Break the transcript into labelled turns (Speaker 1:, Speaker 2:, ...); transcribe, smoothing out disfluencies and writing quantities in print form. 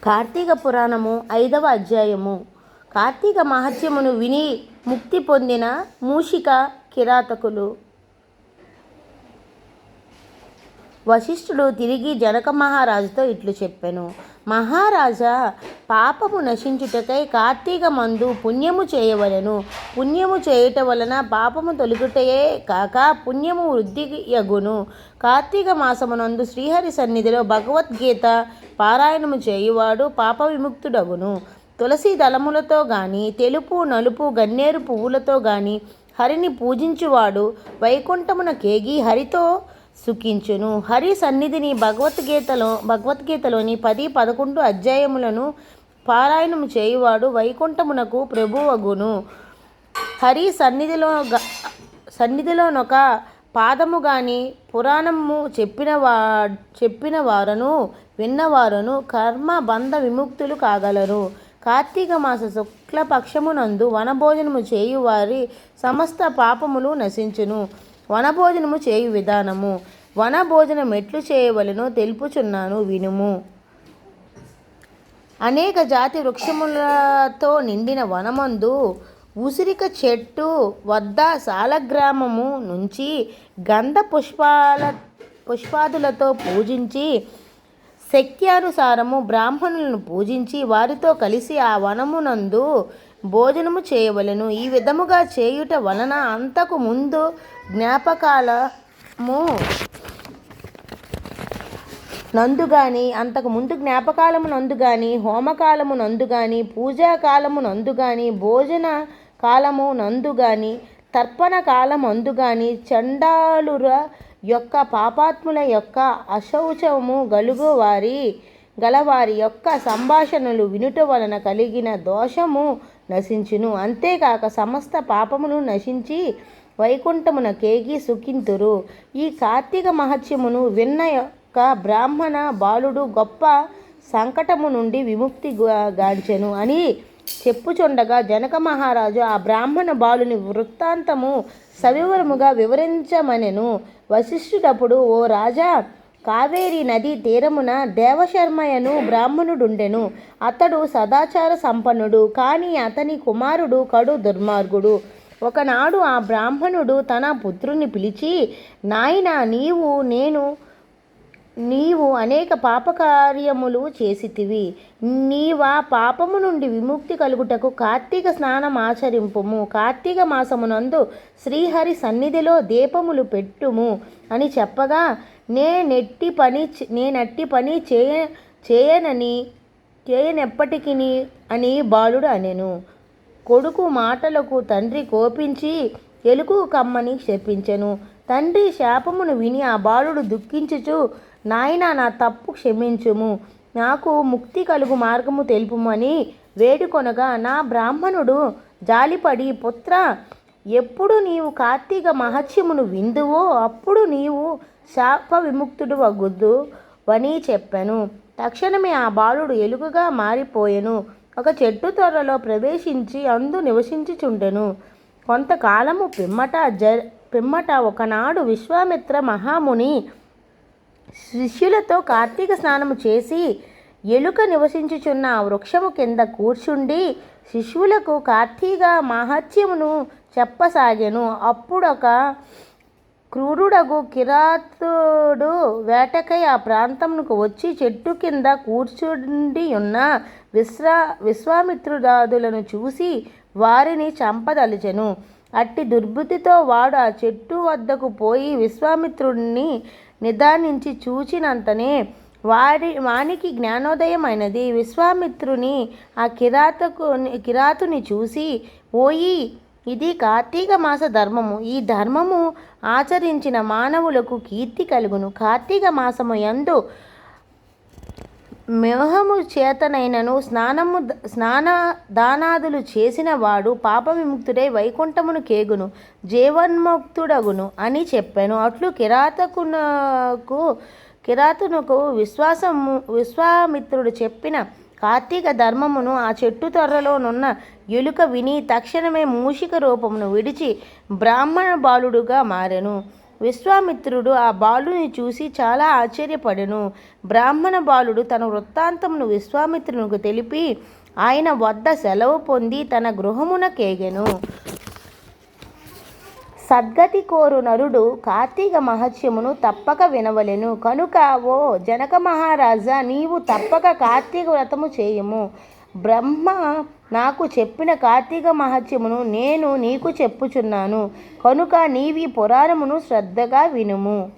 Speaker 1: కార్తీక పురాణము 5వ అధ్యాయము. కార్తీక మహత్యమును విని ముక్తి పొందిన మూషిక కిరాతకులు. వశిష్ఠుడు తిరిగి జనక మహారాజుతో ఇట్లు చెప్పెను. మహారాజా, పాపము నశించుటకై కార్తీక మందు పుణ్యము చేయవలెను. పుణ్యము చేయుట వలన పాపము తొలగుటయే కాక పుణ్యము వృద్ధియగును. కార్తీక మాసమునందు శ్రీహరి సన్నిధిలో భగవద్గీత పారాయణము చేయువాడు పాప విముక్తుడగును. తులసి దళములతో గాని తెలుపు నలుపు గన్నేరు పువ్వులతో గాని హరిని పూజించువాడు వైకుంఠమున కేగి హరితో సుఖించును. హరి సన్నిధిని భగవద్గీతలోని 10-11 అధ్యాయములను పారాయణము చేయువాడు వైకుంఠమునకు ప్రభువగును. హరి సన్నిధిలోనొక పాదము గాని పురాణము చెప్పిన వారను విన్నవారును కర్మ బంధ విముక్తులు కాగలరు. కార్తీక మాస శుక్లపక్షమునందు వనభోజనము చేయువారి సమస్త పాపములు నశించును. వనభోజనము చేయు విధానము. వనభోజనం ఎట్లు చేయవలెనో తెలుపుచున్నాను వినుము. అనేక జాతి వృక్షములతో నిండిన వనమందు ఉసిరిక చెట్టు వద్ద సాలగ్రామము నుంచి గంధ పుష్పాదులతో పూజించి శక్త్యానుసారము బ్రాహ్మణులను పూజించి వారితో కలిసి ఆ వనమునందు భోజనము చేయవలెను. ఈ విధముగా చేయుట వలన అంతకు ముందు జ్ఞాపకాలము నందు గాని హోమకాలము నందు గాని పూజాకాలము నందు గాని భోజన కాలము నందు గాని తర్పణ కాలమందు గాని చండాలుర యొక్క పాపాత్ముల యొక్క అశౌచము గలవారి యొక్క సంభాషణలు వినుట వలన కలిగిన దోషము నశించును. అంతేకాక సమస్త పాపములు నశించి వైకుంఠమున కేగి సుఖింతురు. ఈ కార్తీక మహత్యమును విన్న యొక్క బ్రాహ్మణ బాలుడు గొప్ప సంకటము నుండి విముక్తి గాంచెను అని చెప్పుచుండగా జనక మహారాజు ఆ బ్రాహ్మణ బాలుని వృత్తాంతము సవివరముగా వివరించమనెను. వశిష్ఠుడప్పుడు, ఓ రాజా, కావేరీ నదీ తీరమున దేవశర్మయను బ్రాహ్మణుడుండెను. అతడు సదాచార సంపన్నుడు, కానీ అతని కుమారుడు కడు దుర్మార్గుడు. ఒకనాడు ఆ బ్రాహ్మణుడు తన పుత్రుని పిలిచి, నాయనా, నీవు అనేక పాపకార్యములు చేసితివి. నీవా పాపము నుండి విముక్తి కలుగుటకు కార్తీక స్నానం ఆచరింపుము. కార్తీక మాసమునందు శ్రీహరి సన్నిధిలో దీపములు పెట్టుము అని చెప్పగా, నేనట్టి పని చేయనెప్పటికి అని బాలుడు అనెను. కొడుకు మాటలకు తండ్రి కోపించి ఎలుగు కమ్మని శపించెను. తండ్రి శాపమును విని ఆ బాలుడు దుఃఖించుచు, నాయనా, నా తప్పు క్షమించుము, నాకు ముక్తి కలుగు మార్గము తెలుపుమని వేడుకొనగా, నా బ్రాహ్మణుడు జాలిపడి, పుత్ర, ఎప్పుడు నీవు కార్తీక మహత్యమును విందువో అప్పుడు నీవు శాప విముక్తుడు వగుద్దు అని చెప్పెను. తక్షణమే ఆ బాలుడు ఎలుగుగా మారిపోయెను. ఒక చెట్టు తొర్రలో ప్రవేశించి అందు నివసించుచుండెను. కొంతకాలము పిమ్మట ఒకనాడు విశ్వామిత్ర మహాముని శిష్యులతో కార్తీక స్నానము చేసి ఎలుక నివసించుచున్న ఆ వృక్షము కింద కూర్చుండి శిష్యులకు కార్తీక మహత్యమును చెప్పసాగెను. అప్పుడొక క్రూరుడగు కిరాతుడు వేటకై ఆ ప్రాంతమునకు వచ్చి చెట్టు కింద కూర్చుండి ఉన్న విశ్వామిత్రుదాదులను చూసి వారిని చంపదలిచెను. అట్టి దుర్బుద్ధితో వాడు ఆ చెట్టు వద్దకు పోయి విశ్వామిత్రుడిని నిదానించి చూచినంతనే వానికి జ్ఞానోదయమైనది. విశ్వామిత్రుని ఆ కిరాతుని చూసి, ఓయి, ఇది కార్తీక మాస ధర్మము. ఈ ధర్మము ఆచరించిన మానవులకు కీర్తి కలుగును. కార్తీక మాసము యందు మోహము చేతనైనను స్నానదానాదులు చేసిన వాడు పాప విముక్తుడై వైకుంఠమును కేగును, జీవన్ముక్తుడగును అని చెప్పాను. అట్లు కిరాతునకు విశ్వామిత్రుడు చెప్పిన కార్తీక ధర్మమును ఆ చెట్టు తొర్రలోనున్న ఎలుక విని తక్షణమే మూషిక రూపమును విడిచి బ్రాహ్మణ బాలుడుగా మారెను. విశ్వామిత్రుడు ఆ బాలుని చూసి చాలా ఆశ్చర్యపడెను. బ్రాహ్మణ బాలుడు తన వృత్తాంతమును విశ్వామిత్రునికి తెలిపి ఆయన వద్ద సెలవు పొంది తన గృహమునకేగెను. సద్గతి కోరు నరుడు కార్తీక మహత్యమును తప్పక వినవలెను. కనుక ఓ జనక మహారాజా, నీవు తప్పక కార్తీక వ్రతము చేయుము. బ్రహ్మ నాకు చెప్పిన కార్తీక మహత్యమును నేను నీకు చెప్పుచున్నాను కనుక నీవి పురాణమును శ్రద్ధగా వినుము.